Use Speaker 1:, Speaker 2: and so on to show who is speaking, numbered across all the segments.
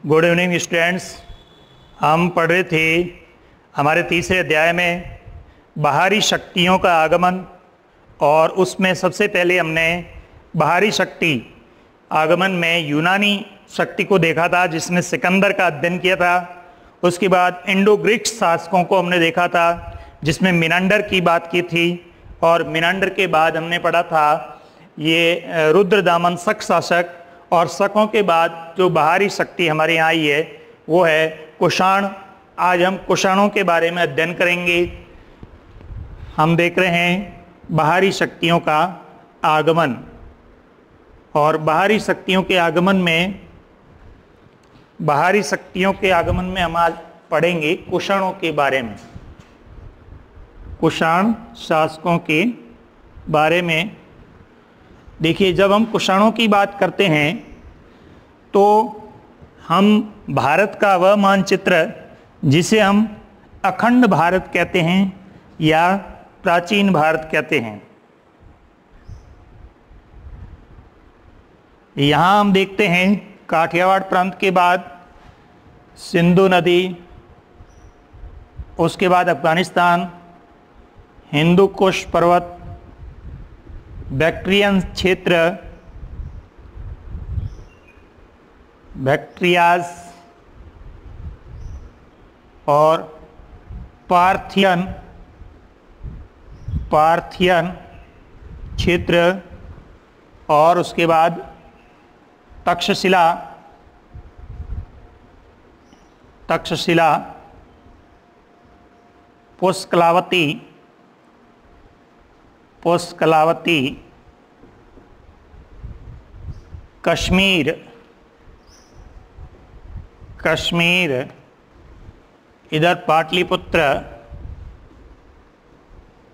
Speaker 1: Good evening students. हम पढ़ रहे थे हमारे तीसरे अध्याय में बाहरी शक्तियों का आगमन, और उसमें सबसे पहले हमने बाहरी शक्ति आगमन में यूनानी शक्ति को देखा था, जिसमें सिकंदर का अध्ययन किया था। उसके बाद इंडो ग्रीक शासकों को हमने देखा था, जिसमें मिनांडर की बात की थी, और मिनांडर के बाद हमने पढ़ा था ये रुद्रदामन शक शासक, और शकों के बाद जो बाहरी शक्ति हमारे यहाँ आई है वो है कुषाण। आज हम कुषाणों के बारे में अध्ययन करेंगे। हम देख रहे हैं बाहरी शक्तियों का आगमन, और बाहरी शक्तियों के आगमन में हम आज पढ़ेंगे कुषाणों के बारे में, कुषाण शासकों के बारे में। देखिए, जब हम कुषाणों की बात करते हैं तो हम भारत का वह मानचित्र जिसे हम अखंड भारत कहते हैं या प्राचीन भारत कहते हैं, यहाँ हम देखते हैं काठियावाड़ प्रांत के बाद सिंधु नदी, उसके बाद अफगानिस्तान, हिंदू कुश पर्वत, बैक्ट्रियन क्षेत्र, बैक्ट्रियास, और पार्थियन क्षेत्र, और उसके बाद तक्षशिला, पुष्कलावती, कश्मीर, इधर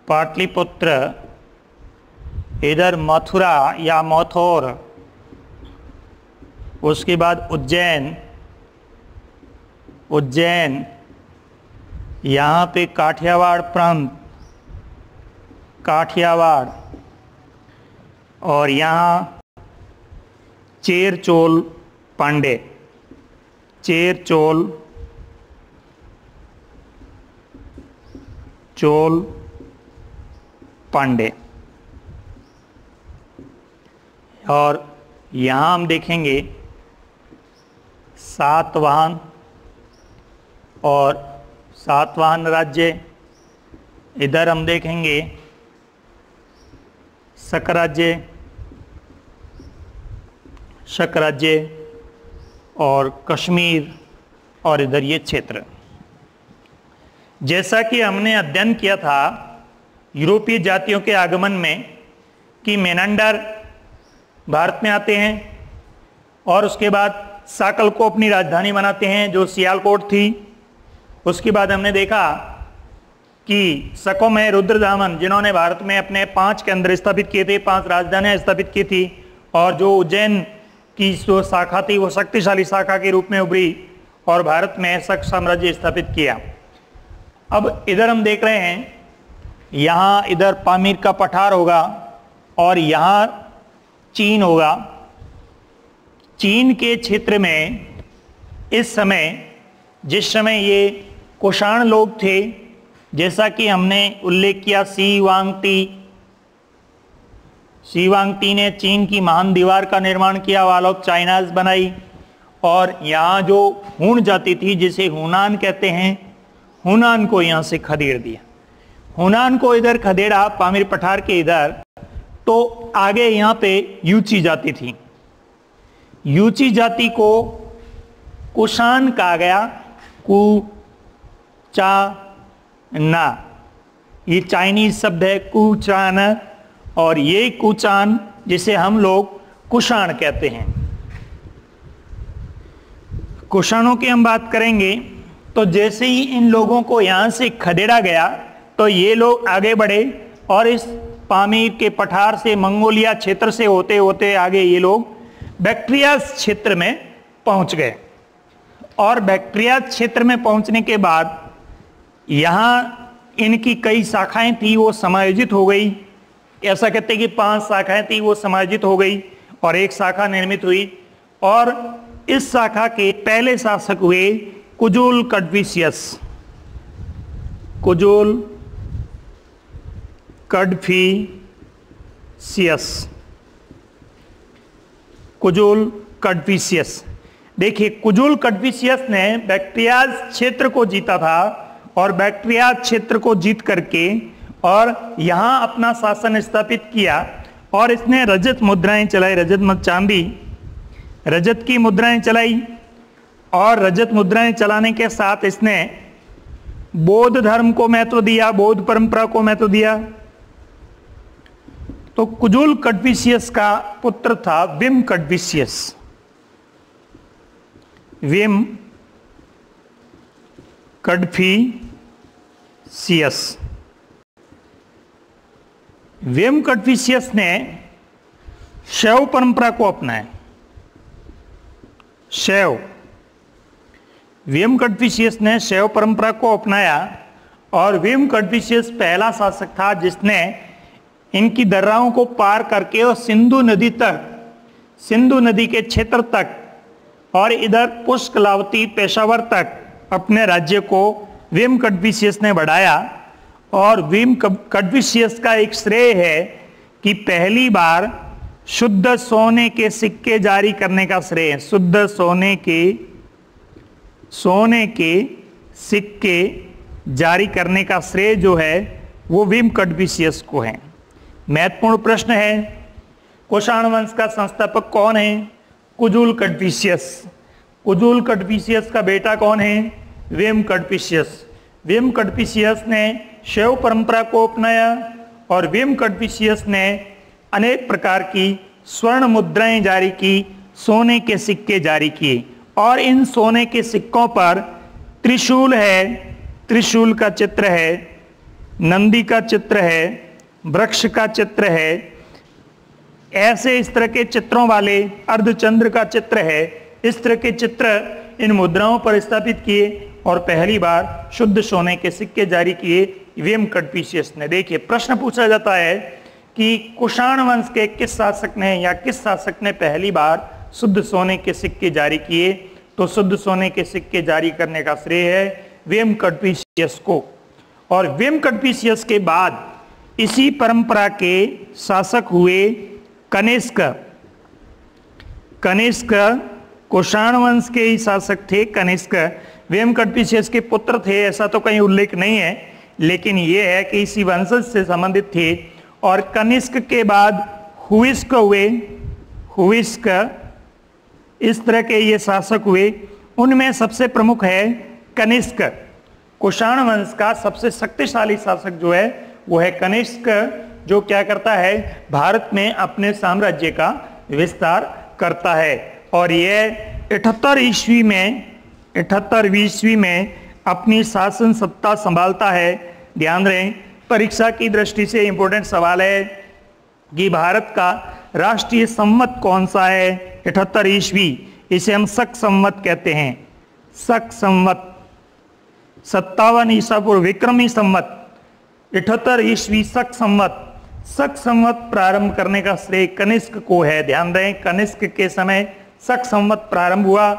Speaker 1: पाटलिपुत्र, इधर मथुरा या मथुर, उसके बाद उज्जैन, यहाँ पे काठियावाड़ प्रांत, और यहाँ चेर चोल पांडे, और यहाँ हम देखेंगे सातवाहन राज्य। इधर हम देखेंगे शक राज्य और कश्मीर, और इधर ये क्षेत्र। जैसा कि हमने अध्ययन किया था यूरोपीय जातियों के आगमन में कि मेनांडर भारत में आते हैं, और उसके बाद साकल को अपनी राजधानी बनाते हैं जो सियालकोट थी। उसके बाद हमने देखा कि शकों में रुद्रदामन, जिन्होंने भारत में अपने 5 केंद्र स्थापित किए थे, 5 राजधानियां स्थापित की थी, और जो उज्जैन की जो शाखा थी वो शक्तिशाली शाखा के रूप में उभरी और भारत में शक साम्राज्य स्थापित किया। अब इधर हम देख रहे हैं, यहाँ इधर पामीर का पठार होगा और यहाँ चीन होगा। चीन के क्षेत्र में इस समय, जिस समय ये कुषाण लोग थे, जैसा कि हमने उल्लेख किया, शी वांगटी ने चीन की महान दीवार का निर्माण किया, वॉल ऑफ चाइनाज बनाई, और यहाँ जो हुन जाति थी जिसे हुनान कहते हैं, हुनान को यहाँ से खदेड़ दिया। हुनान को इधर खदेड़ा पामीर पठार के इधर, तो आगे यहाँ पे यूची जाति थी। यूची जाति को कुषाण कहा गया, कुचाना, ये चाइनीज शब्द है कुचान, और ये कुचान जिसे हम लोग कुषाण कहते हैं। कुषाणों की हम बात करेंगे तो जैसे ही इन लोगों को यहाँ से खदेड़ा गया तो ये लोग आगे बढ़े, और इस पामीर के पठार से, मंगोलिया क्षेत्र से होते होते आगे ये लोग बैक्ट्रियास क्षेत्र में पहुंच गए। और बैक्ट्रियास क्षेत्र में पहुंचने के बाद यहाँ इनकी कई शाखाएं थी, वो समायोजित हो गई। ऐसा कहते हैं कि 5 शाखाएं थी, वो समायोजित हो गई और एक शाखा निर्मित हुई। और इस शाखा के पहले शासक हुए कुजुल कड़फिशियस। कुजुल कड़फिशियस, कुजुल कड़फिशियस। देखिए, कुजुल कड़फिशियस ने बैक्ट्रियाज क्षेत्र को जीता था और बैक्ट्रियाज क्षेत्र को जीत करके और यहां अपना शासन स्थापित किया और इसने रजत मुद्राएं चलाई, रजत मत चांदी, रजत की मुद्राएं चलाई और रजत मुद्राएं चलाने के साथ इसने बौद्ध धर्म को महत्व दिया, बौद्ध परंपरा को महत्व दिया। तो कुजुल कड़फिशियस का पुत्र था विम कड़फिशियस। विम कड़फिशियस। विम कड़फिशियस ने शैव परंपरा को अपनाया। शैव, विम कड़फिशियस ने शैव परंपरा को अपनाया और विम कड़फिशियस पहला शासक था जिसने इनकी दर्राओं को पार करके और सिंधु नदी तक, सिंधु नदी के क्षेत्र तक और इधर पुष्कलावती पेशावर तक अपने राज्य को विम कड़फिशियस ने बढ़ाया। और विम कड़फिशियस का एक श्रेय है कि पहली बार शुद्ध सोने के सिक्के जारी करने का श्रेय है। शुद्ध सोने के सिक्के जारी करने का श्रेय जो है वो विम कड़फिशियस को है। महत्वपूर्ण प्रश्न है, कुषाण वंश का संस्थापक कौन है? कुजुल कड़फिशियस। कुजुल कड़फिशियस का बेटा कौन है? विम कड़फिशियस। विम कड़फिशियस ने शैव परंपरा को अपनाया और विम कड़फिशियस ने अनेक प्रकार की स्वर्ण मुद्राएं जारी की, सोने के सिक्के जारी किए और इन सोने के सिक्कों पर त्रिशूल है, त्रिशूल का चित्र है, नंदी का चित्र है, वृक्ष का चित्र है, ऐसे इस तरह के चित्रों वाले अर्धचंद्र का चित्र है। इस तरह के चित्र इन मुद्राओं पर स्थापित किए और पहली बार शुद्ध सोने के सिक्के जारी किए विम कड़फिशियस ने। देखिए, प्रश्न पूछा जाता है कि कुषाण वंश के किस शासक ने या किस शासक ने पहली बार शुद्ध सोने के सिक्के जारी किए, तो शुद्ध सोने के सिक्के जारी करने का श्रेय है विम कड़फिशियस को। और विम कड़फिशियस के बाद इसी परंपरा के शासक हुए कनिष्क। कनिष्क कुषाण वंश के ही शासक थे। कनिष्क विम कड़फिशियस के पुत्र थे, ऐसा तो कहीं उल्लेख नहीं है, लेकिन यह है कि इसी वंशज से संबंधित थे। और कनिष्क के बाद हुइस्क हुए। हुइस्क, इस तरह के ये शासक हुए। उनमें सबसे प्रमुख है कनिष्क। कुषाण वंश का सबसे शक्तिशाली शासक जो है वो है कनिष्क, जो क्या करता है, भारत में अपने साम्राज्य का विस्तार करता है। और यह 78 ईस्वी में अपनी शासन सत्ता संभालता है। ध्यान रहे, परीक्षा की दृष्टि से इंपॉर्टेंट सवाल है कि भारत का राष्ट्रीय संवत कौन सा है? 78 ईस्वी, इसे हम शक संवत कहते हैं। शक संवत 57 ईसा पूर्व विक्रमी संवत, 78 ईस्वी शक संवत। शक संवत प्रारंभ करने का श्रेय कनिष्क को है। ध्यान दें, कनिष्क के समय शक संवत प्रारंभ हुआ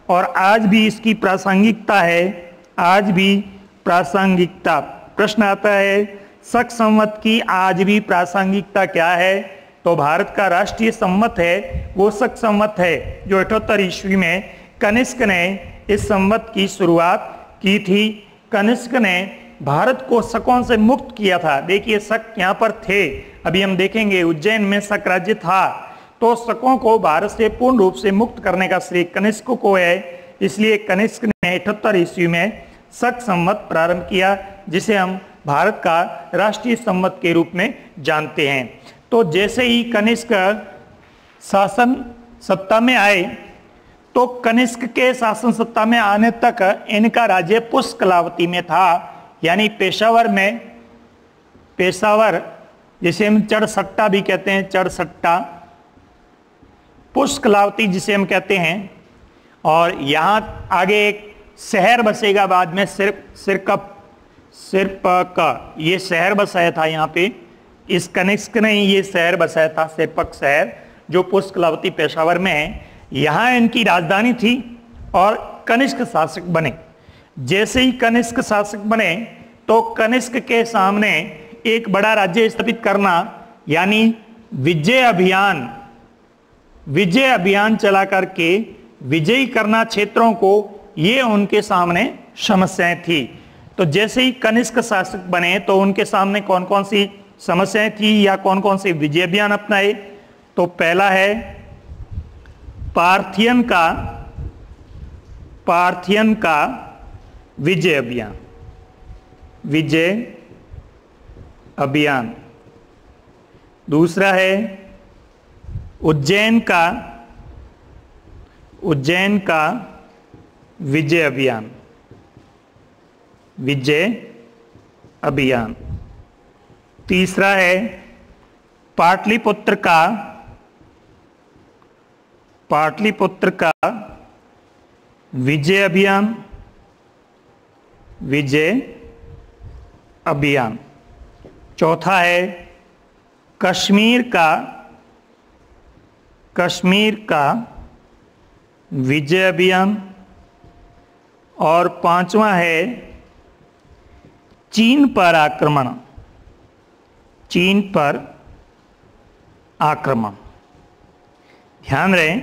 Speaker 1: और आज भी इसकी प्रासंगिकता है। आज भी प्रासंगिकता। प्रश्न आता है, शक संवत की आज भी प्रासंगिकता क्या है? तो भारत का राष्ट्रीय संवत है वो शक संवत है, जो 78 ईस्वी में कनिष्क ने इस संवत की शुरुआत की थी। कनिष्क ने भारत को शकों से मुक्त किया था। देखिए, शक यहाँ पर थे, अभी हम देखेंगे उज्जैन में शक राज्य था, तो शकों को भारत से पूर्ण रूप से मुक्त करने का श्रेय कनिष्क को है। इसलिए कनिष्क ने 78 ईस्वी में शक संवत प्रारंभ किया, जिसे हम भारत का राष्ट्रीय संवत के रूप में जानते हैं। तो जैसे ही कनिष्क शासन सत्ता में आए, तो कनिष्क के शासन सत्ता में आने तक इनका राज्य पुष्कलावती में था, यानी पेशावर में, पेशावर जिसे हम चढ़सट्टा भी कहते हैं, चढ़सट्टा, पुष्कलावती जिसे हम कहते हैं। और यहाँ आगे एक शहर बसेगा बाद में, सिरपक, ये शहर बसाया था यहाँ पे। इस कनिष्क ने ये शहर बसाया था, सिरपक शहर, जो पुष्कलावती पेशावर में है। यहाँ इनकी राजधानी थी और कनिष्क शासक बने। जैसे ही कनिष्क शासक बने तो कनिष्क के सामने एक बड़ा राज्य स्थापित करना यानी विजय अभियान चला करके विजयी करना क्षेत्रों को, ये उनके सामने समस्याएं थी। तो जैसे ही कनिष्क शासक बने तो उनके सामने कौन कौन सी समस्याएं थी या कौन कौन से विजय अभियान अपनाए। तो पहला है पार्थियन का विजय अभियान। दूसरा है उज्जैन का विजय अभियान। तीसरा है पाटलिपुत्र का विजय अभियान। चौथा है कश्मीर का विजय अभियान। और पांचवा है चीन पर आक्रमण। ध्यान रहे,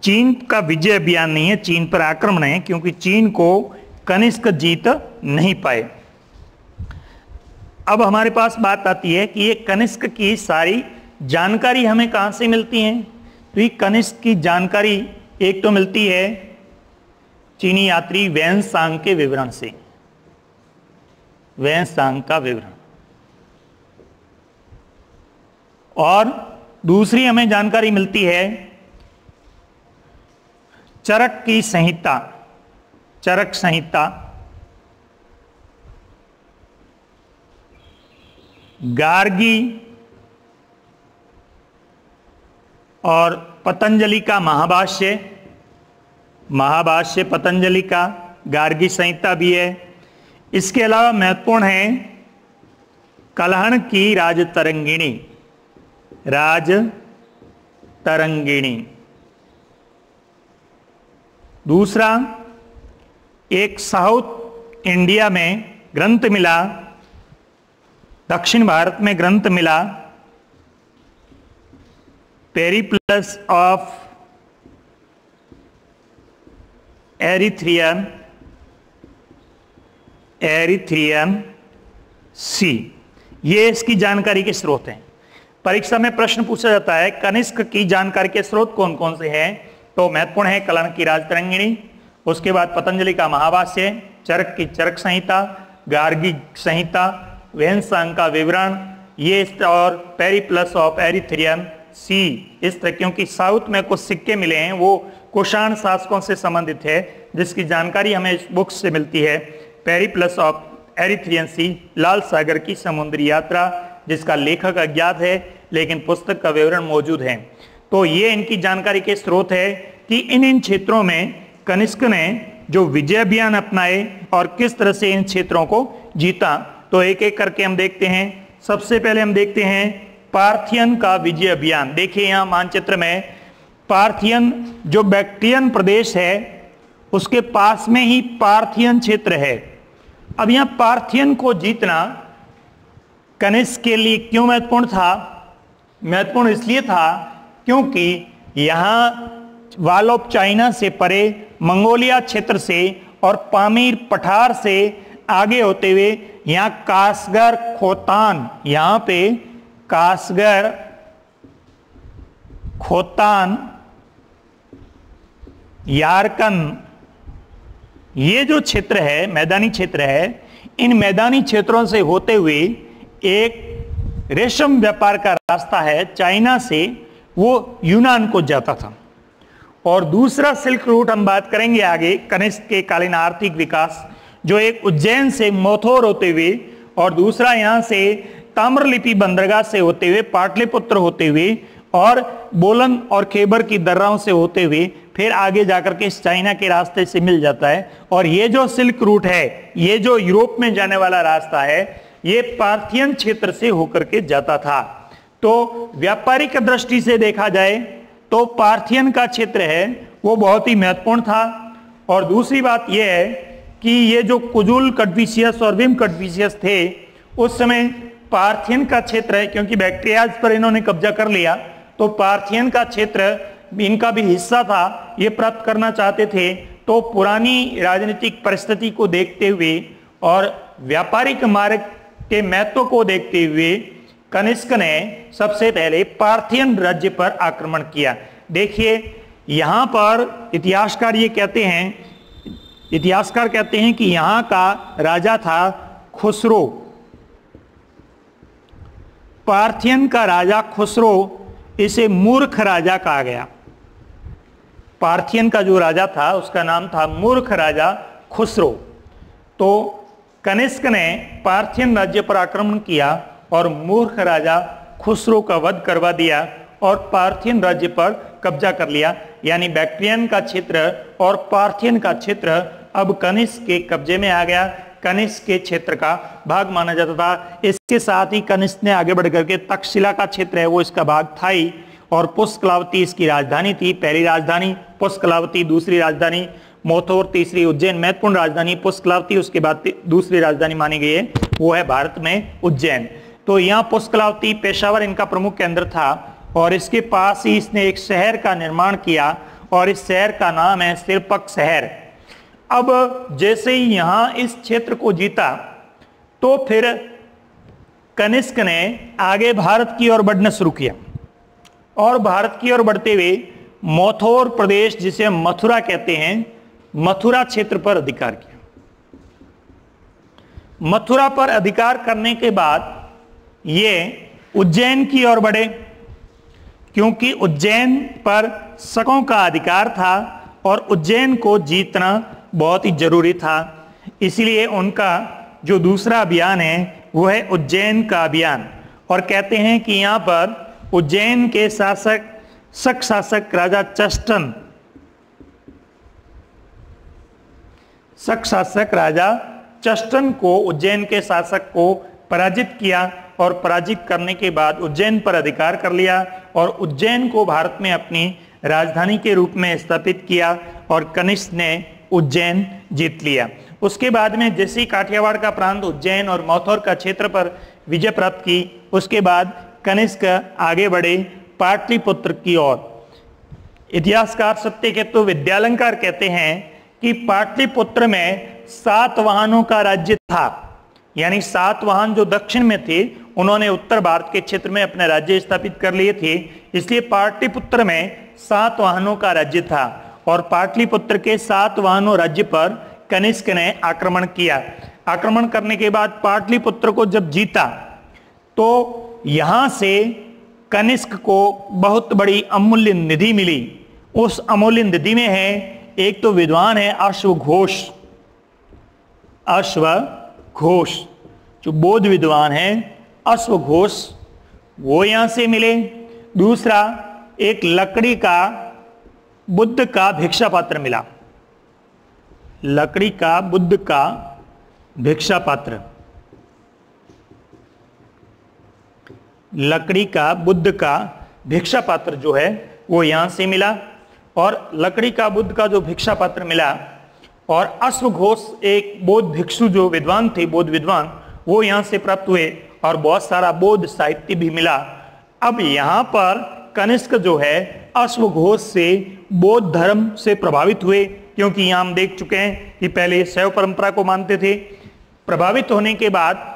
Speaker 1: चीन का विजय अभियान नहीं है, चीन पर आक्रमण है, क्योंकि चीन को कनिष्क जीत नहीं पाए। अब हमारे पास बात आती है कि ये कनिष्क की सारी जानकारी हमें कहां से मिलती है। तो ये कनिष्क की जानकारी एक तो मिलती है चीनी यात्री वेन्सांग के विवरण से, वेन्सांग का विवरण। और दूसरी हमें जानकारी मिलती है चरक संहिता, गार्गी और पतंजलि का महाभाष्य पतंजलि का, गार्गी संहिता भी है। इसके अलावा महत्वपूर्ण है कलहण की राजतरंगिणी। दूसरा, एक साउथ इंडिया में ग्रंथ मिला, दक्षिण भारत में ग्रंथ मिला, पेरिप्लस ऑफ एरिथ्रियन सी। ये इसकी जानकारी के स्रोत हैं। परीक्षा में प्रश्न पूछा जाता है कनिष्क की जानकारी के स्रोत कौन कौन से हैं। तो महत्वपूर्ण है कलहण की राजतरंगिणी, उसके बाद पतंजलि का महाभाष्य, चरक की चरक संहिता, गार्गी संहिता, वेन्सांग का विवरण, ये और पेरिप्लस ऑफ एरिथ्रियन सी। इस तरह, क्योंकि साउथ में कुछ सिक्के मिले हैं वो कुषाण शासकों से संबंधित है, जिसकी जानकारी हमें इस बुक से मिलती है। पेरिप्लस ऑफ एरिथ्रियन सी, लाल सागर की समुद्री यात्रा, जिसका लेखक अज्ञात है लेकिन पुस्तक का विवरण मौजूद है। तो ये इनकी जानकारी के स्रोत है कि इन क्षेत्रों में कनिष्क ने जो विजय अभियान अपनाए और किस तरह से इन क्षेत्रों को जीता। तो एक एक करके हम देखते हैं। सबसे पहले हम देखते हैं पार्थियन का विजय अभियान। देखिए यहाँ मानचित्र में पार्थियन जो बैक्ट्रियन प्रदेश है उसके पास में ही पार्थियन क्षेत्र है। अब यहाँ पार्थियन को जीतना कनिष्क के लिए क्यों महत्वपूर्ण था? महत्वपूर्ण इसलिए था क्योंकि यहाँ वॉल ऑफ चाइना से परे मंगोलिया क्षेत्र से और पामीर पठार से आगे होते हुए यहाँ कासगर खोतान, यहाँ पे कासगर खोतान यारकन, ये जो क्षेत्र है मैदानी क्षेत्र है, इन मैदानी क्षेत्रों से होते हुए एक रेशम व्यापार का रास्ता है चाइना से, वो यूनान को जाता था। और दूसरा सिल्क रूट हम बात करेंगे आगे, कनिष्क के कालीन आर्थिक विकास, जो एक उज्जैन से मोथोर होते हुए और दूसरा यहां से ताम्रलिपि बंदरगाह से होते हुए पाटलिपुत्र होते हुए और बोलन और खैबर की दर्राओं से होते हुए फिर आगे जाकर के इस चाइना के रास्ते से मिल जाता है। और ये जो सिल्क रूट है, ये जो यूरोप में जाने वाला रास्ता है, ये पार्थियन क्षेत्र से होकर के जाता था। तो व्यापारिक दृष्टि से देखा जाए तो पार्थियन का क्षेत्र है वो बहुत ही महत्वपूर्ण था। और दूसरी बात यह है कि ये जो कुजुल कड्फिशियस और विम कड्फिशियस थे उस समय पार्थियन का क्षेत्र है, क्योंकि बैक्ट्रियाज पर इन्होंने कब्जा कर लिया, तो पार्थियन का क्षेत्र इनका भी हिस्सा था, ये प्राप्त करना चाहते थे। तो पुरानी राजनीतिक परिस्थिति को देखते हुए और व्यापारिक मार्ग के महत्व को देखते हुए कनिष्क ने सबसे पहले पार्थियन राज्य पर आक्रमण किया। देखिए यहां पर इतिहासकार कहते हैं कि यहां का राजा था खुसरो। पार्थियन का राजा खुसरो, इसे मूर्ख राजा कहा गया। पार्थियन का जो राजा था उसका नाम था मूर्ख राजा खुसरो। तो कनिष्क ने पार्थियन राज्य पर आक्रमण किया और मूर्ख राजा खुसरो का वध करवा दिया और पार्थियन राज्य पर कब्जा कर लिया। यानी बैक्ट्रियन का क्षेत्र और पार्थियन का क्षेत्र अब कनिष्क के कब्जे में आ गया, कनिष्क के क्षेत्र का भाग माना जाता था। इसके साथ ही कनिष्क ने आगे बढ़ करके तक्षशिला का क्षेत्र है वो इसका भाग था ही, और पुष्कलावती इसकी राजधानी थी। पहली राजधानी पुष्कलावती, दूसरी राजधानी मोथोर, तीसरी उज्जैन। महत्वपूर्ण राजधानी पुष्कलावती, उसके बाद दूसरी राजधानी मानी गई है वो है भारत में उज्जैन। तो यहाँ पुष्कलावती, पेशावर इनका प्रमुख केंद्र था और इसके पास ही इसने एक शहर का निर्माण किया और इस शहर का नाम है सिरपक शहर। अब जैसे ही यहां इस क्षेत्र को जीता तो फिर कनिष्क ने आगे भारत की ओर बढ़ना शुरू किया और भारत की ओर बढ़ते हुए मोथोर प्रदेश, जिसे मथुरा कहते हैं, मथुरा क्षेत्र पर अधिकार किया। मथुरा पर अधिकार करने के बाद ये उज्जैन की ओर बढ़े, क्योंकि उज्जैन पर शकों का अधिकार था और उज्जैन को जीतना बहुत ही जरूरी था। इसलिए उनका जो दूसरा अभियान है वो है उज्जैन का अभियान। और कहते हैं कि यहाँ पर उज्जैन के शक शासक राजा चष्टन, शक शासक राजा चष्टन को, उज्जैन के शासक को पराजित किया और पराजित करने के बाद उज्जैन पर अधिकार कर लिया और उज्जैन को भारत में अपनी राजधानी के रूप में स्थापित किया और कनिष्क ने उज्जैन जीत लिया। उसके बाद में जैसे ही काठियावाड़ का प्रांत, उज्जैन और मौथौर का क्षेत्र पर विजय प्राप्त की, उसके बाद कनिष्क आगे बढ़े पाटलिपुत्र की ओर। इतिहासकार सत्यकेतु विद्यालंकार कहते हैं कि पाटलिपुत्र में सातवाहनों का राज्य था। यानी सातवाहन जो दक्षिण में थे उन्होंने उत्तर भारत के क्षेत्र में अपने राज्य स्थापित कर लिए थे, इसलिए पाटलिपुत्र में सातवाहनों का राज्य था और पाटलिपुत्र के सातवाहनों राज्य पर कनिष्क ने आक्रमण किया। आक्रमण करने के बाद पाटलिपुत्र को जब जीता तो यहां से कनिष्क को बहुत बड़ी अमूल्य निधि मिली। उस अमूल्य निधि में है एक तो विद्वान है अश्वघोष, अश्वघोष जो बौद्ध विद्वान है अश्वघोष, वो यहां से मिले। दूसरा एक लकड़ी का बुद्ध का भिक्षा पात्र मिला, लकड़ी का बुद्ध का भिक्षा पात्र, लकड़ी का बुद्ध का भिक्षा पात्र जो है वो यहां से मिला। और लकड़ी का बुद्ध का जो भिक्षा पात्र मिला और अश्वघोष एक बौद्ध भिक्षु जो विद्वान थे, बौद्ध विद्वान, वो यहां से प्राप्त हुए और बहुत सारा बौद्ध साहित्य भी मिला। अब यहां पर कनिष्क जो है अश्वघोष से बौद्ध धर्म से प्रभावित हुए, क्योंकि यहां हम देख चुके हैं कि पहले शैव परंपरा को मानते थे। प्रभावित होने के बाद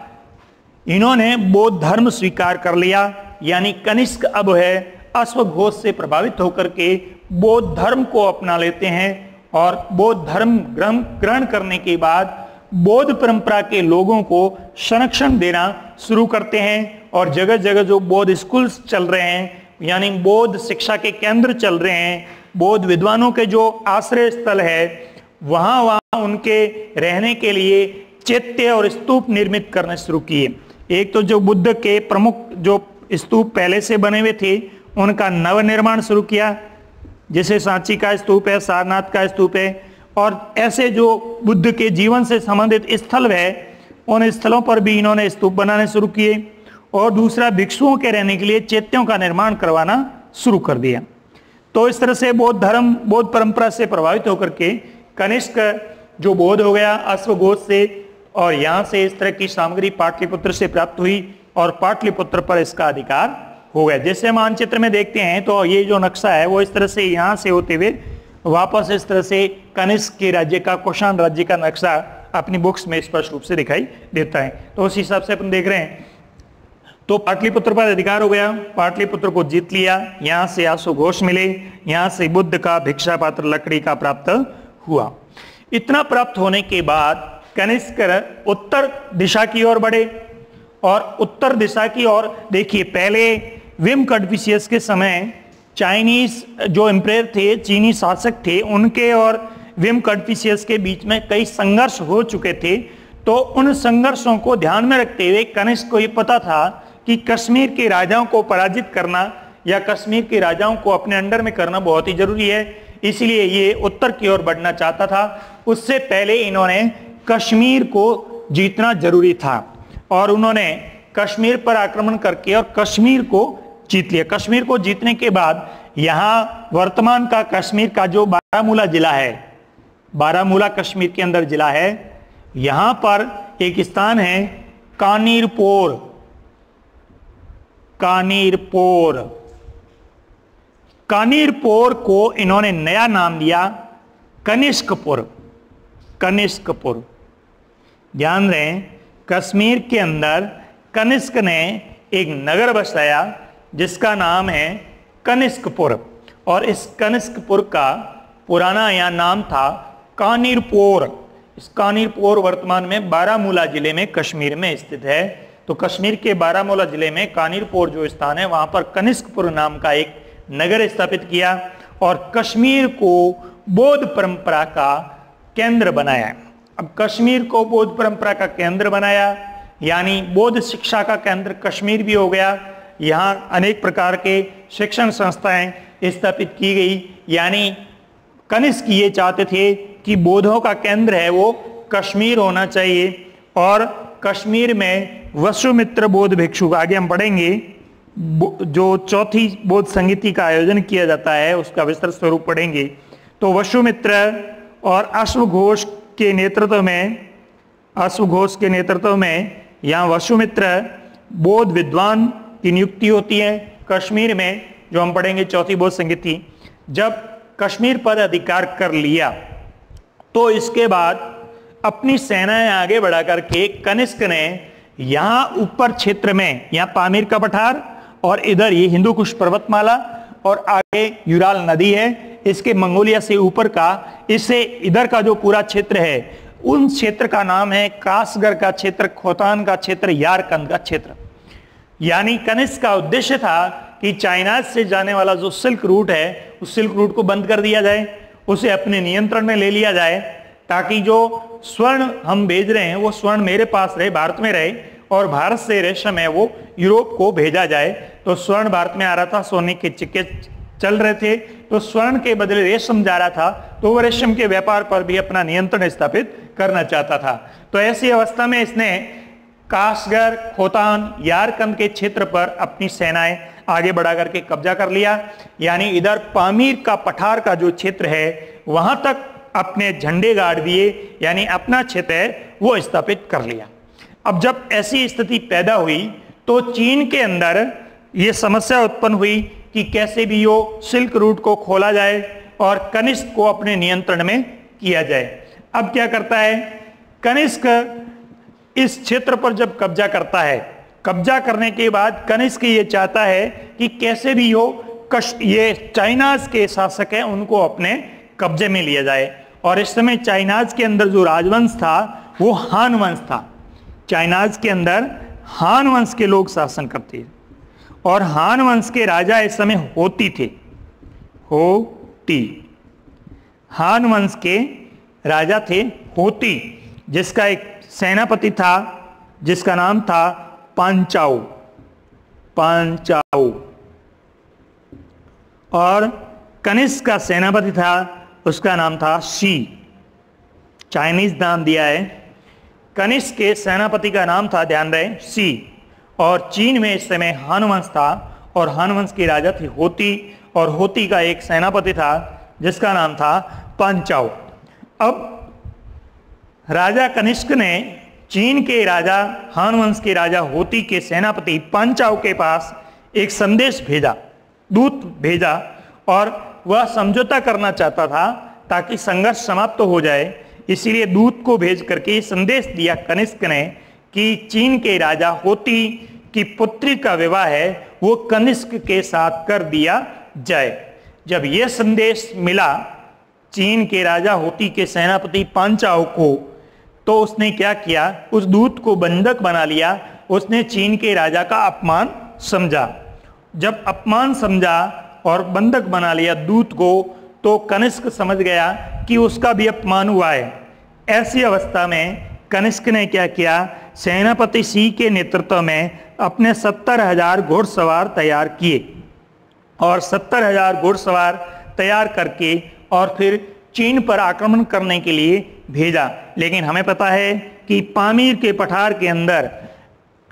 Speaker 1: इन्होंने बौद्ध धर्म स्वीकार कर लिया। यानी कनिष्क अब है अश्वघोष से प्रभावित होकर के बौद्ध धर्म को अपना लेते हैं और बौद्ध धर्म ग्रहण करने के बाद बौद्ध परंपरा के लोगों को संरक्षण देना शुरू करते हैं और जगह जगह जो बौद्ध स्कूल्स चल रहे हैं, यानी बौद्ध शिक्षा के केंद्र चल रहे हैं, बौद्ध विद्वानों के जो आश्रय स्थल है, वहां उनके रहने के लिए चैत्य और स्तूप निर्मित करने शुरू किए। एक तो जो बुद्ध के प्रमुख जो स्तूप पहले से बने हुए थे उनका नवनिर्माण शुरू किया, जैसे सांची का स्तूप है, सारनाथ का स्तूप है, और ऐसे जो बुद्ध के जीवन से संबंधित स्थल है उन स्थलों पर भी इन्होंने स्तूप बनाने शुरू किए। और दूसरा भिक्षुओं के रहने के लिए चैत्यों का निर्माण करवाना शुरू कर दिया। तो इस तरह से बौद्ध धर्म, बौद्ध परंपरा से प्रभावित होकर के कनिष्क जो बौद्ध हो गया अश्वघोष से, और यहाँ से इस तरह की सामग्री पाटलिपुत्र से प्राप्त हुई और पाटलिपुत्र पर इसका अधिकार हो गया। जैसे मानचित्र में देखते हैं तो ये जो नक्शा है वो इस तरह से यहाँ से होते हुए वापस इस तरह से कनिष्क के राज्य का, कुषाण राज्य का नक्शा अपनी बुक्स में स्पष्ट रूप से दिखाई देता है। तो उस हिसाब से अपन देख रहे हैं। तो पाटलिपुत्र पर अधिकार हो गया, पाटलिपुत्र को जीत लिया, यहाँ से अश्वघोष मिले, यहाँ से बुद्ध का भिक्षा पात्र लकड़ी का प्राप्त हुआ। इतना प्राप्त होने के बाद कनिष्क उत्तर दिशा की ओर बढ़े, और उत्तर दिशा की ओर देखिए, पहले विम कन्फ्यूशियस के समय चाइनीज जो एम्पायर थे, चीनी शासक थे, उनके और विम कन्फ्यूशियस के बीच में कई संघर्ष हो चुके थे। तो उन संघर्षों को ध्यान में रखते हुए कनिष्क को ये पता था कि कश्मीर के राजाओं को पराजित करना या कश्मीर के राजाओं को अपने अंडर में करना बहुत ही जरूरी है, इसलिए ये उत्तर की ओर बढ़ना चाहता था। उससे पहले इन्होंने कश्मीर को जीतना जरूरी था, और उन्होंने कश्मीर पर आक्रमण करके और कश्मीर को जीत लिया। कश्मीर को जीतने के बाद यहाँ वर्तमान का कश्मीर का जो बारामूला जिला है, बारामूला कश्मीर के अंदर जिला है, यहाँ पर एक स्थान है कानीरपोर। कानीरपोर, कानीरपोर को इन्होंने नया नाम दिया कनिष्कपुर। कनिष्कपुर, ध्यान रहे, कश्मीर के अंदर कनिष्क ने एक नगर बसाया जिसका नाम है कनिष्कपुर, और इस कनिष्कपुर का पुराना यहाँ नाम था कानीरपोर। इस कानीरपोर वर्तमान में बारामूला जिले में कश्मीर में स्थित है। तो कश्मीर के बारामूला जिले में कानीरपोर जो स्थान है, वहां पर कनिष्कपुर नाम का एक नगर स्थापित किया और कश्मीर को बौद्ध परंपरा का केंद्र बनाया। अब कश्मीर को बौद्ध परंपरा का केंद्र बनाया यानी बौद्ध शिक्षा का केंद्र कश्मीर भी हो गया। यहाँ अनेक प्रकार के शिक्षण संस्थाएं स्थापित की गई, यानी कनिष्क ये चाहते थे कि बौद्धों का केंद्र है वो कश्मीर होना चाहिए, और कश्मीर में वसुमित्र बौद्ध भिक्षु, आगे हम पढ़ेंगे, जो चौथी बौद्ध संगीति का आयोजन किया जाता है उसका विस्तृत स्वरूप पढ़ेंगे। तो वसुमित्र और अश्वघोष के नेतृत्व में, अश्वघोष के नेतृत्व में यहाँ वसुमित्र बौद्ध विद्वान की नियुक्ति होती है कश्मीर में, जो हम पढ़ेंगे चौथी बौद्ध संगीति। जब कश्मीर पर अधिकार कर लिया तो इसके बाद अपनी सेनाएं आगे बढ़ा करके कनिष्क ने यहाँ ऊपर क्षेत्र में, यहाँ पामीर का पठार और इधर ये हिंदू कुश पर्वतमाला और आगे यूराल नदी है, इसके मंगोलिया से ऊपर का, इससे इधर का जो पूरा क्षेत्र है उन क्षेत्र का नाम है कासगढ़ का क्षेत्र, खोतान का क्षेत्र, यारकंद का क्षेत्र। यानी कनिष्क का उद्देश्य था कि चाइना से जाने वाला जो सिल्क रूट है उस सिल्क रूट को बंद कर दिया जाए, उसे अपने नियंत्रण में ले लिया जाए, ताकि जो स्वर्ण हम भेज रहे हैं वो स्वर्ण मेरे पास रहे, भारत में रहे, और भारत से रेशम है वो यूरोप को भेजा जाए। तो स्वर्ण भारत में आ रहा था, सोने के सिक्के चल रहे थे, तो स्वर्ण के बदले रेशम जा रहा था, तो वो रेशम के व्यापार पर भी अपना नियंत्रण स्थापित करना चाहता था। तो ऐसी अवस्था में इसने कासगढ़, खोतान, यारकंद के क्षेत्र पर अपनी सेनाएं आगे बढ़ा करके कब्जा कर लिया, यानी इधर पामीर का पठार का जो क्षेत्र है वहां तक अपने झंडे गाड़ दिए, यानी अपना क्षेत्र है वो स्थापित कर लिया। अब जब ऐसी स्थिति पैदा हुई तो चीन के अंदर ये समस्या उत्पन्न हुई कि कैसे भी वो सिल्क रूट को खोला जाए और कनिष्क को अपने नियंत्रण में किया जाए। अब क्या करता है कनिष्क, इस क्षेत्र पर जब कब्जा करता है, कब्जा करने के बाद कनिष्क ये चाहता है कि कैसे भी हो ये चाइनाज के शासक हैं उनको अपने कब्जे में लिया जाए। और इस समय चाइनाज के अंदर जो राजवंश था वो हान वंश था। चाइनाज के अंदर हान वंश के लोग शासन करते हैं, और हान वंश के राजा इस समय होती थे, होती। हान वंश के राजा थे होती, जिसका एक सेनापति था जिसका नाम था पांचाओ, पांचाओ। और कनिष्क का सेनापति था, उसका नाम था शी, चाइनीज नाम दिया है। कनिष्क के सेनापति का नाम था, ध्यान रहे, शी। और चीन में इस समय हान वंश था, और हान वंश के राजा थे होती, और होती का एक सेनापति था जिसका नाम था पांचाओ। अब राजा कनिष्क ने चीन के राजा हान वंश के राजा होती के सेनापति पांचाओ के पास एक संदेश भेजा, दूत भेजा, और वह समझौता करना चाहता था ताकि संघर्ष समाप्त हो जाए। इसीलिए दूत को भेज करके संदेश दिया कनिष्क ने कि चीन के राजा होती की पुत्री का विवाह है वो कनिष्क के साथ कर दिया जाए। जब यह संदेश मिला चीन के राजा होती के सेनापति पांचाओ को, तो उसने क्या किया, उस दूत को बंधक बना लिया। उसने चीन के राजा का अपमान समझा। जब अपमान समझा और बंधक बना लिया दूत को, तो कनिष्क समझ गया कि उसका भी अपमान हुआ है। ऐसी अवस्था में कनिष्क ने क्या किया, सेनापति सी के नेतृत्व में अपने 70,000 घुड़सवार तैयार किए और 70,000 घुड़सवार तैयार करके और फिर चीन पर आक्रमण करने के लिए भेजा। लेकिन हमें पता है कि पामीर के पठार के अंदर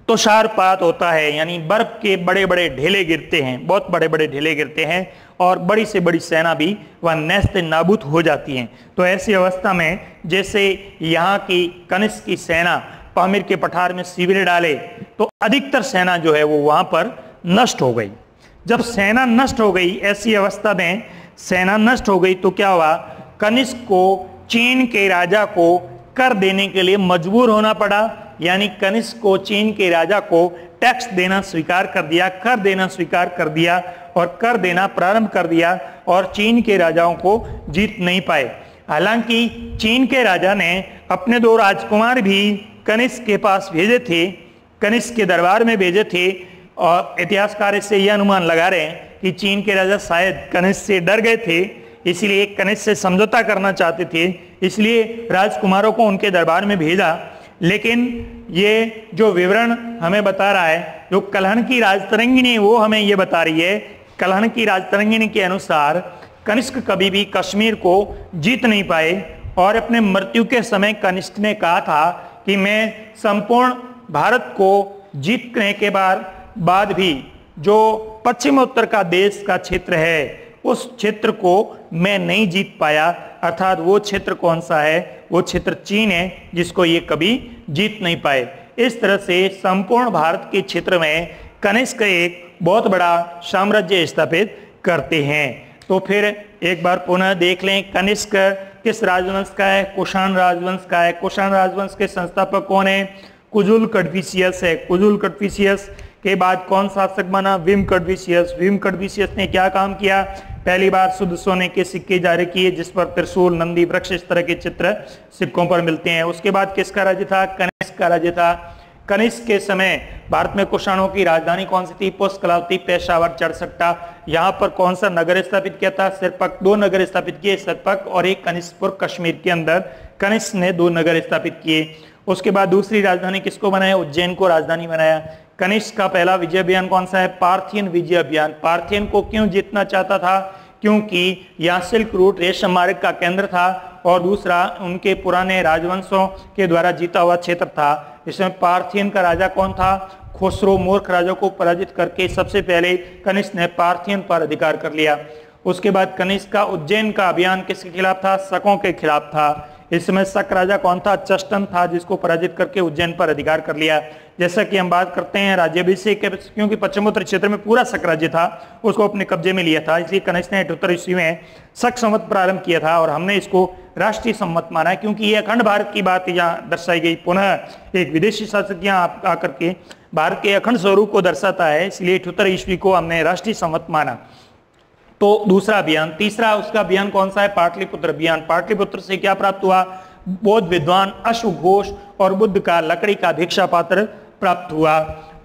Speaker 1: तुषारपात होता है, यानी बर्फ के बड़े बड़े ढेले गिरते हैं, बहुत बड़े बड़े ढेले गिरते हैं और बड़ी से बड़ी सेना भी वह नेस्त नाबूद हो जाती है। तो ऐसी अवस्था में जैसे यहाँ की कनिष्क की सेना पामीर के पठार में शिविर डाले तो अधिकतर सेना जो है वो वहाँ पर नष्ट हो गई। जब सेना नष्ट हो गई, ऐसी अवस्था में सेना नष्ट हो गई तो क्या हुआ, कनिष्क को चीन के राजा को कर देने के लिए मजबूर होना पड़ा। यानी कनिष्क को चीन के राजा को टैक्स देना स्वीकार कर दिया, कर देना स्वीकार कर दिया और कर देना प्रारंभ कर दिया और चीन के राजाओं को जीत नहीं पाए। हालांकि चीन के राजा ने अपने 2 राजकुमार भी कनिष्क के पास भेजे थे, कनिष्क के दरबार में भेजे थे, और इतिहासकार इससे यह अनुमान लगा रहे हैं कि चीन के राजा शायद कनिष्क से डर गए थे, इसलिए कनिष्क से समझौता करना चाहते थे, इसलिए राजकुमारों को उनके दरबार में भेजा। लेकिन ये जो विवरण हमें बता रहा है, जो कलहन की राजतरंगिणी वो हमें ये बता रही है, कलहन की राजतरंगिणी के अनुसार कनिष्क कभी भी कश्मीर को जीत नहीं पाए और अपने मृत्यु के समय कनिष्क ने कहा था कि मैं संपूर्ण भारत को जीतने के बाद भी जो पश्चिमोत्तर का देश का क्षेत्र है उस क्षेत्र को मैं नहीं जीत पाया। अर्थात वो क्षेत्र कौन सा है, वो क्षेत्र चीन है जिसको ये कभी जीत नहीं पाए। इस तरह से संपूर्ण भारत के क्षेत्र में कनिष्क एक बहुत बड़ा साम्राज्य स्थापित करते हैं। तो फिर एक बार पुनः देख लें, कनिष्क किस राजवंश का है, कुषाण राजवंश का है। कुषाण राजवंश के संस्थापक कौन है, कुजुल कड़फिशियस है। कुजुल कड़फिशियस के बाद कौन शासक बना, विम कड़फिशियस। विम कड़फिशियस ने क्या काम किया, पहली बार शुद्ध सोने के सिक्के जारी किए जिस पर त्रिशूल, नंदी, वृक्ष इस तरह के चित्र सिक्कों पर मिलते हैं। उसके बाद किसका राज्य था, कनिष्क का राज्य था। कनिष्क के समय भारत में कुषाणों की राजधानी कौन सी थी, पुष्कलावती, पेशावर, चरसट्टा। यहाँ पर कौन सा नगर स्थापित किया था, सिरपक। 2 नगर स्थापित किए, सिरपक और एक कनिष्कपुर। कश्मीर के अंदर कनिष्क ने 2 नगर स्थापित किए। उसके बाद दूसरी राजधानी किसको बनाया, उज्जैन को राजधानी बनाया। कनिष्क का पहला विजय अभियान कौन सा है, पार्थियन विजय अभियान। पार्थियन को क्यों जीतना चाहता था, क्योंकि यहाँ सिल्क रूट रेशम मार्ग का केंद्र था और दूसरा उनके पुराने राजवंशों के द्वारा जीता हुआ क्षेत्र था। इसमें पार्थियन का राजा कौन था, खुसरो। मूर्ख राजा को पराजित करके सबसे पहले कनिष्क ने पार्थियन पर अधिकार कर लिया। उसके बाद कनिष्क का उज्जैन का अभियान किसके खिलाफ था, शकों के खिलाफ था। इस समय शक राजा कौन था, चष्टन था, जिसको पराजित करके उज्जैन पर अधिकार कर लिया। जैसा कि हम बात करते हैं राज्याभिषेक के, क्योंकि पश्चिमोत्तर क्षेत्र में पूरा शक राज्य था, उसको अपने कब्जे में लिया था, इसलिए कनिष्क ने 78 ईस्वी में शक संवत प्रारंभ किया था और हमने इसको राष्ट्रीय संवत माना है क्योंकि ये अखंड भारत की बात यहाँ दर्शाई गई। पुनः एक विदेशी शासक यहाँ आकर के भारत के अखंड स्वरूप को दर्शाता है, इसलिए 78 ईस्वी को हमने राष्ट्रीय संवत माना। तो दूसरा अभियान। तीसरा उसका अभियान कौन सा है, पाटलिपुत्र अभियान। पाटलिपुत्र से क्या प्राप्त हुआ, बौद्ध विद्वान अश्वघोष और बुद्ध का लकड़ी का भिक्षा पात्र प्राप्त हुआ।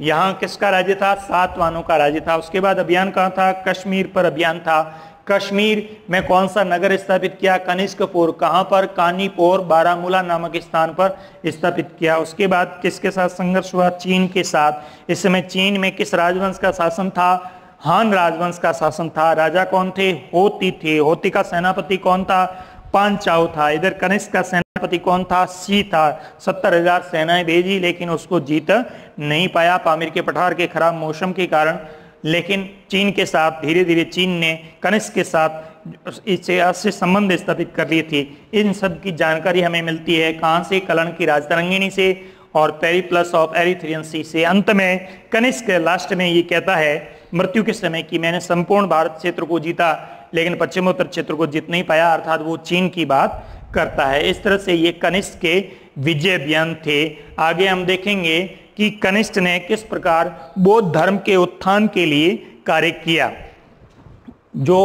Speaker 1: यहाँ किसका राज्य था, सातवाहनों का राज्य था। उसके बाद अभियान कहाँ था, कश्मीर पर अभियान था। कश्मीर में कौन सा नगर स्थापित किया, कनिष्कपुर। कहाँ पर, कानीपोर, बारामूला नामक स्थान पर स्थापित किया। उसके बाद किसके साथ संघर्ष हुआ, चीन के साथ। इस समय चीन में किस राजवंश का शासन था, हान राजवंश का शासन था। राजा कौन थे, होती थे। होती का सेनापति कौन था, पांचाओ था। इधर कनिष्क का सेनापति कौन था, सी था। 70,000 सेनाएं भेजी लेकिन उसको जीत नहीं पाया। पामीर के पठार के खराब मौसम के कारण लेकिन चीन के साथ धीरे धीरे चीन ने कनिष्क के साथ इससे संबंध स्थापित कर लिए थे। इन सब की जानकारी हमें मिलती है कहाँ से, कलन की राजतरंगिणी से और पेरिप्लस ऑफ एरिथ्रियन सी से। अंत में कनिष्क लास्ट में ये कहता है मृत्यु के समय कि मैंने संपूर्ण भारत क्षेत्र को जीता लेकिन पश्चिमोत्तर क्षेत्र को जीत नहीं पाया, अर्थात वो चीन की बात करता है। इस तरह से ये कनिष्क के विजय बयान थे। आगे हम देखेंगे कि कनिष्क ने किस प्रकार बौद्ध धर्म के उत्थान के लिए कार्य किया। जो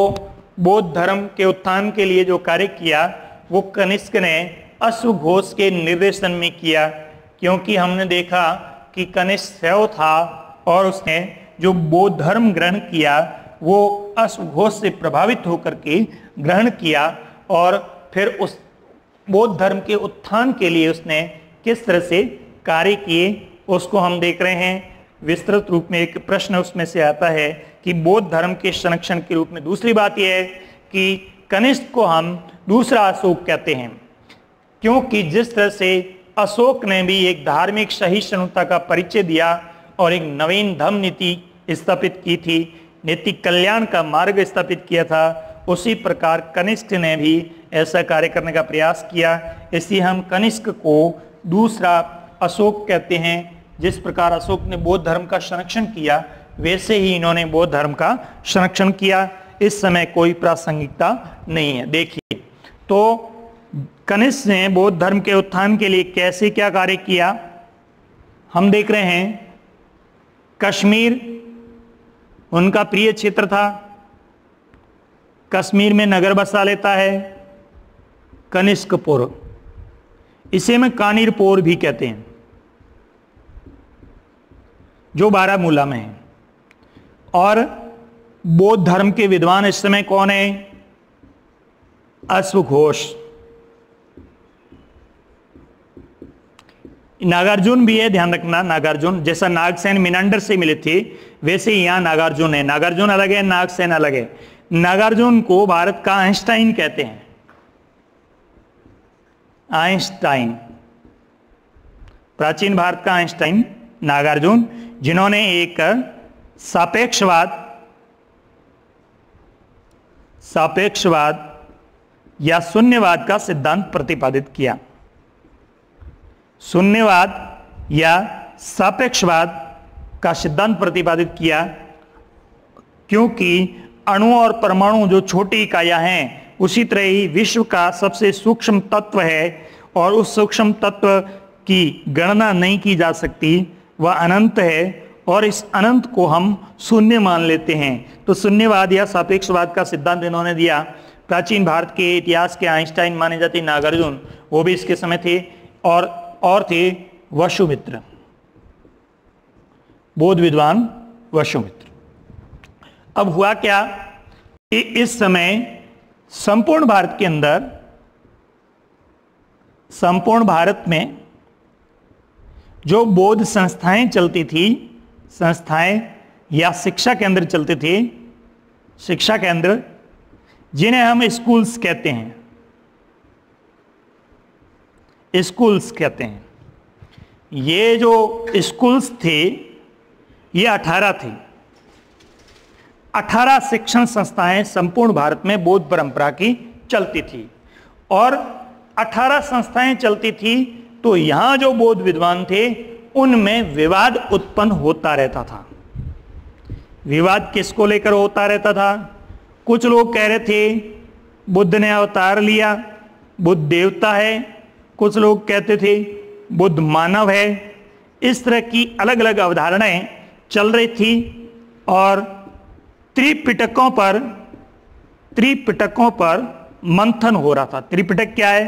Speaker 1: बौद्ध धर्म के उत्थान के लिए जो कार्य किया वो कनिष्क ने अश्वघोष के निर्देशन में किया, क्योंकि हमने देखा कि कनिष्क शैव था और उसने जो बौद्ध धर्म ग्रहण किया वो अश्वघोष से प्रभावित होकर के ग्रहण किया और फिर उस बौद्ध धर्म के उत्थान के लिए उसने किस तरह से कार्य किए उसको हम देख रहे हैं। विस्तृत रूप में एक प्रश्न उसमें से आता है कि बौद्ध धर्म के संरक्षण के रूप में दूसरी बात यह है कि कनिष्क को हम दूसरा अशोक कहते हैं, क्योंकि जिस तरह से अशोक ने भी एक धार्मिक सहिष्णुता का परिचय दिया और एक नवीन धर्म नीति स्थापित की थी, नैतिक कल्याण का मार्ग स्थापित किया था, उसी प्रकार कनिष्क ने भी ऐसा कार्य करने का प्रयास किया। इसलिए हम कनिष्क को दूसरा अशोक कहते हैं। जिस प्रकार अशोक ने बौद्ध धर्म का संरक्षण किया वैसे ही इन्होंने बौद्ध धर्म का संरक्षण किया। इस समय कोई प्रासंगिकता नहीं है। देखिए तो कनिष्क ने बौद्ध धर्म के उत्थान के लिए कैसे क्या कार्य किया हम देख रहे हैं। कश्मीर उनका प्रिय क्षेत्र था, कश्मीर में नगर बसा लेता है कनिष्कपुर, इसे में कानिरपुर भी कहते हैं, जो बारामूला में है। और बौद्ध धर्म के विद्वान इस समय कौन है? अश्वघोष। नागार्जुन भी है, ध्यान रखना। नागार्जुन जैसा नागसेन मिनांडर से मिले थे वैसे यहां नागार्जुन है। नागार्जुन अलग है, नागसेन अलग है। नागार्जुन को भारत का आइंस्टाइन कहते हैं। आइंस्टाइन, प्राचीन भारत का आइंस्टाइन नागार्जुन, जिन्होंने एक सापेक्षवाद या शून्यवाद का सिद्धांत प्रतिपादित किया। शून्यवाद या सापेक्षवाद का सिद्धांत प्रतिपादित किया, क्योंकि अणु और परमाणु जो छोटी इकाइयां हैं उसी तरह ही विश्व का सबसे सूक्ष्म तत्व है और उस सूक्ष्म तत्व की गणना नहीं की जा सकती, वह अनंत है और इस अनंत को हम शून्य मान लेते हैं। तो शून्यवाद या सापेक्षवाद का सिद्धांत इन्होंने दिया। प्राचीन भारत के इतिहास के आइंस्टाइन माने जाते नागार्जुन, वो भी इसके समय थे। और थे वसुमित्र, बौद्ध विद्वान वसुमित्र। अब हुआ क्या कि इस समय संपूर्ण भारत के अंदर, संपूर्ण भारत में जो बौद्ध संस्थाएं चलती थी, संस्थाएं या शिक्षा केंद्र चलते थे, शिक्षा केंद्र जिन्हें हम स्कूल्स कहते हैं, स्कूल्स कहते हैं। ये जो स्कूल्स थे ये 18 थे। 18 शिक्षण संस्थाएं संपूर्ण भारत में बौद्ध परंपरा की चलती थी और 18 संस्थाएं चलती थी। तो यहां जो बौद्ध विद्वान थे उनमें विवाद उत्पन्न होता रहता था। विवाद किसको लेकर होता रहता था? कुछ लोग कह रहे थे बुद्ध ने अवतार लिया, बुद्ध देवता है। कुछ लोग कहते थे बुद्ध मानव है। इस तरह की अलग अलग अवधारणाएं चल रही थी और त्रिपिटकों पर मंथन हो रहा था। त्रिपिटक क्या है?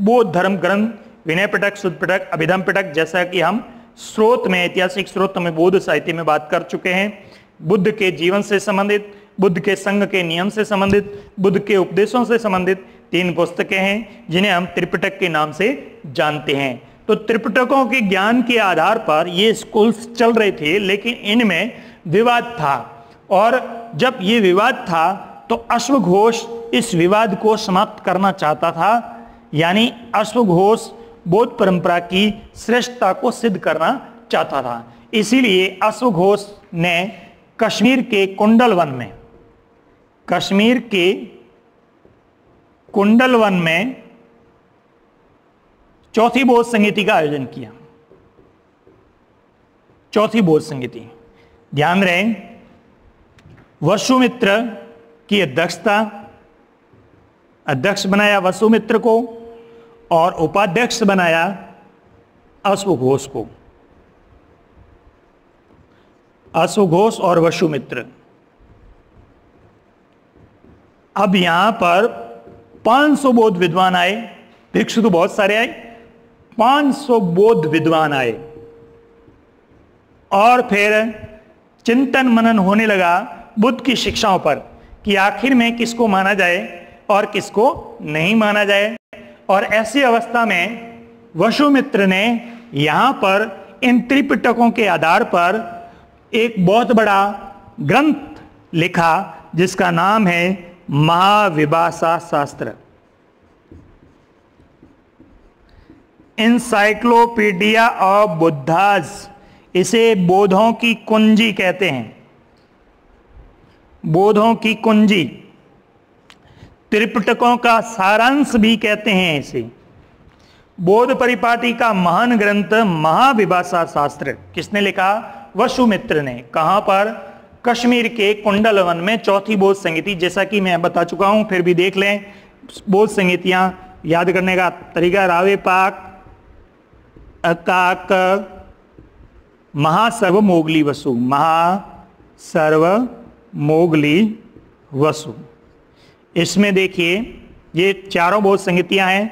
Speaker 1: बौद्ध धर्म ग्रंथ, विनय पिटक, शुद्ध पिटक, अभिधम पिटक, जैसा कि हम स्रोत में, ऐतिहासिक स्रोत में बौद्ध साहित्य में बात कर चुके हैं। बुद्ध के जीवन से संबंधित, बुद्ध के संघ के नियम से संबंधित, बुद्ध के उपदेशों से संबंधित 3 पुस्तकें हैं जिन्हें हम त्रिपिटक के नाम से जानते हैं। तो त्रिपिटकों के ज्ञान के आधार पर ये स्कूल्स चल रहे थे, लेकिन इनमें विवाद था। और जब ये विवाद था तो अश्वघोष इस विवाद को समाप्त करना चाहता था, यानी अश्वघोष बौद्ध परंपरा की श्रेष्ठता को सिद्ध करना चाहता था। इसीलिए अश्वघोष ने कश्मीर के कुंडल वन में, कश्मीर के कुंडल वन में चौथी बौद्ध संगीति का आयोजन किया। चौथी बौद्ध संगीति, ध्यान रहे, वसुमित्र की अध्यक्ष बनाया वसुमित्र को और उपाध्यक्ष बनाया अश्वघोष को। अश्वघोष और वसुमित्र। अब यहां पर 500 बौद्ध विद्वान आए, भिक्षु तो बहुत सारे आए, 500 बौद्ध विद्वान आए और फिर चिंतन मनन होने लगा बुद्ध की शिक्षाओं पर कि आखिर में किसको माना जाए और किसको नहीं माना जाए। और ऐसी अवस्था में वसुमित्र ने यहां पर इन त्रिपिटकों के आधार पर एक बहुत बड़ा ग्रंथ लिखा जिसका नाम है महाविभाषा शास्त्र, इंसाइक्लोपीडिया ऑफ बुद्धाज। इसे बोधों की कुंजी कहते हैं, बोधों की कुंजी, त्रिपिटकों का सारांश भी कहते हैं इसे। बौद्ध परिपाटी का महान ग्रंथ महाविभाषा शास्त्र किसने लिखा? वसुमित्र ने। कहां पर? कश्मीर के कुंडल वन में चौथी बौद्ध संगीति। जैसा कि मैं बता चुका हूं, फिर भी देख लें बौद्ध संगीतियां याद करने का तरीका। रावे पाक, अकाक, महासर्व मोगली वसु, महासर्व मोगली वसु। इसमें देखिए ये चारों बौद्ध संगीतियां हैं।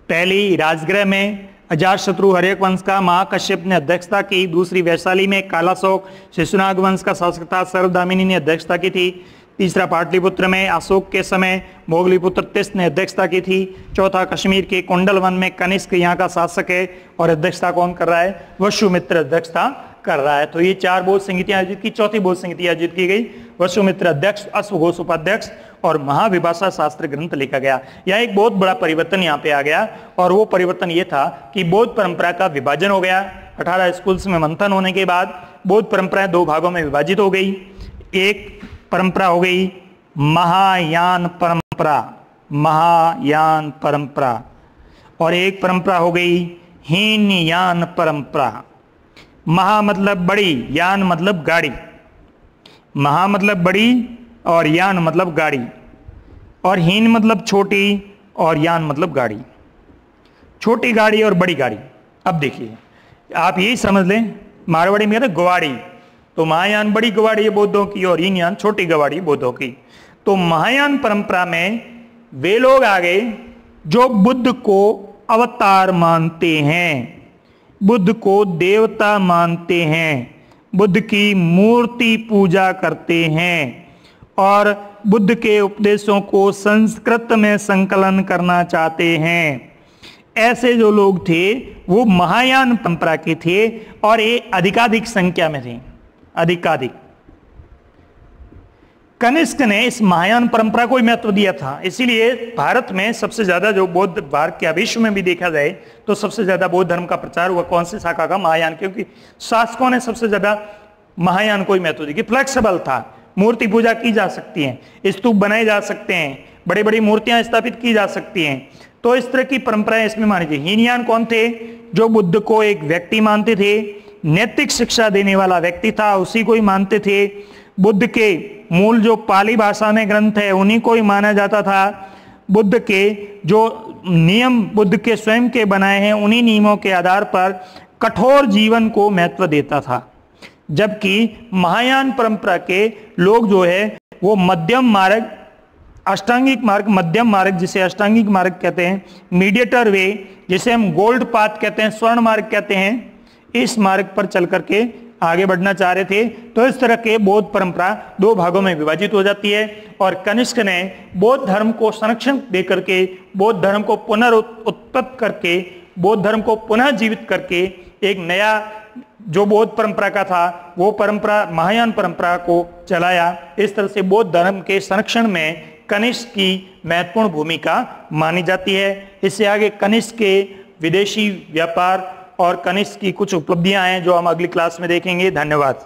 Speaker 1: पहली राजगृह में अजातशत्रु हर्यक वंश का महाकश्यप ने अध्यक्षता की। दूसरी वैशाली में कालाशोक शिशुनाग वंश का शासक था, सर्वदामिनी ने अध्यक्षता की थी। तीसरा पाटलिपुत्र में अशोक के समय मोगलीपुत्र तिस्त ने अध्यक्षता की थी। चौथा कश्मीर के कुंडल वन में कनिष्क यहाँ का शासक है और अध्यक्षता कौन कर रहा है? वसुमित्र अध्यक्षता कर रहा है। तो ये चार बौद्ध संगीतियां आयोजित की। चौथी बौद्ध संगीति आयोजित की गई, वसुमित्र अध्यक्ष, अश्वघोष उपाध्यक्ष और महाविभाषा शास्त्र ग्रंथ लिखा गया। यह एक बहुत बड़ा परिवर्तन यहाँ पे आ गया और वो परिवर्तन ये था कि बौद्ध परंपरा का विभाजन हो गया। 18 स्कूल्स में मंथन होने के बाद बौद्ध परंपराएं दो भागों में विभाजित हो गई। एक परंपरा हो गई महायान परंपरा, महायान परंपरा, और एक परंपरा हो गई हीनयान परंपरा। महा मतलब बड़ी, यान मतलब गाड़ी। महा मतलब बड़ी और यान मतलब गाड़ी, और हीन मतलब छोटी और यान मतलब गाड़ी। छोटी गाड़ी और बड़ी गाड़ी। अब देखिए आप यही समझ लें, मारवाड़ी में कहते गुवाड़ी, तो महायान बड़ी गवाड़ी है बौद्धों की और हीनयान छोटी गवाड़ी बौद्धों की। तो महायान परंपरा में वे लोग आ गए जो बुद्ध को अवतार मानते हैं, बुद्ध को देवता मानते हैं, बुद्ध की मूर्ति पूजा करते हैं और बुद्ध के उपदेशों को संस्कृत में संकलन करना चाहते हैं। ऐसे जो लोग थे वो महायान परंपरा के थे और ये अधिकाधिक संख्या में थे, अधिकाधिक। कनिष्क ने इस महायान परंपरा को महत्व दिया था, इसीलिए भारत में सबसे ज्यादा जो बौद्ध, भारत के विश्व में भी देखा जाए तो सबसे ज्यादा बौद्ध धर्म का प्रचार हुआ कौन सी शाखा का? महायान। क्योंकि शासकों ने सबसे ज्यादा महायान को ही महत्व दिया। फ्लेक्सिबल था, मूर्ति पूजा की जा सकती है, स्तूप बनाए जा सकते हैं, बड़ी बड़ी मूर्तियां स्थापित की जा सकती हैं। तो इस तरह की परंपराएं इसमें मानी थी। हीनयान कौन थे? जो बुद्ध को एक व्यक्ति मानते थे, नैतिक शिक्षा देने वाला व्यक्ति था, उसी को ही मानते थे। बुद्ध के मूल जो पाली भाषा में ग्रंथ है उन्हीं को ही माना जाता था। बुद्ध के जो नियम बुद्ध के स्वयं के बनाए हैं उन्हीं नियमों के आधार पर कठोर जीवन को महत्व देता था। जबकि महायान परंपरा के लोग जो है वो मध्यम मार्ग, अष्टांगिक मार्ग, मध्यम मार्ग जिसे अष्टांगिक मार्ग कहते हैं, मीडिएटर वे जिसे हम गोल्ड पाथ कहते हैं, स्वर्ण मार्ग कहते हैं, इस मार्ग पर चल करके आगे बढ़ना चाह रहे थे। तो इस तरह के बौद्ध परंपरा दो भागों में विभाजित हो जाती है और कनिष्क ने बौद्ध धर्म को संरक्षण दे करके, बौद्ध धर्म को पुनरुत्पत्ति करके, बौद्ध धर्म को पुनः जीवित करके एक नया जो बौद्ध परंपरा का था वो परंपरा महायान परंपरा को चलाया। इस तरह से बौद्ध धर्म के संरक्षण में कनिष्क की महत्वपूर्ण भूमिका मानी जाती है। इससे आगे कनिष्क के विदेशी व्यापार और कनिष्क की कुछ उपलब्धियां हैं जो हम अगली क्लास में देखेंगे। धन्यवाद।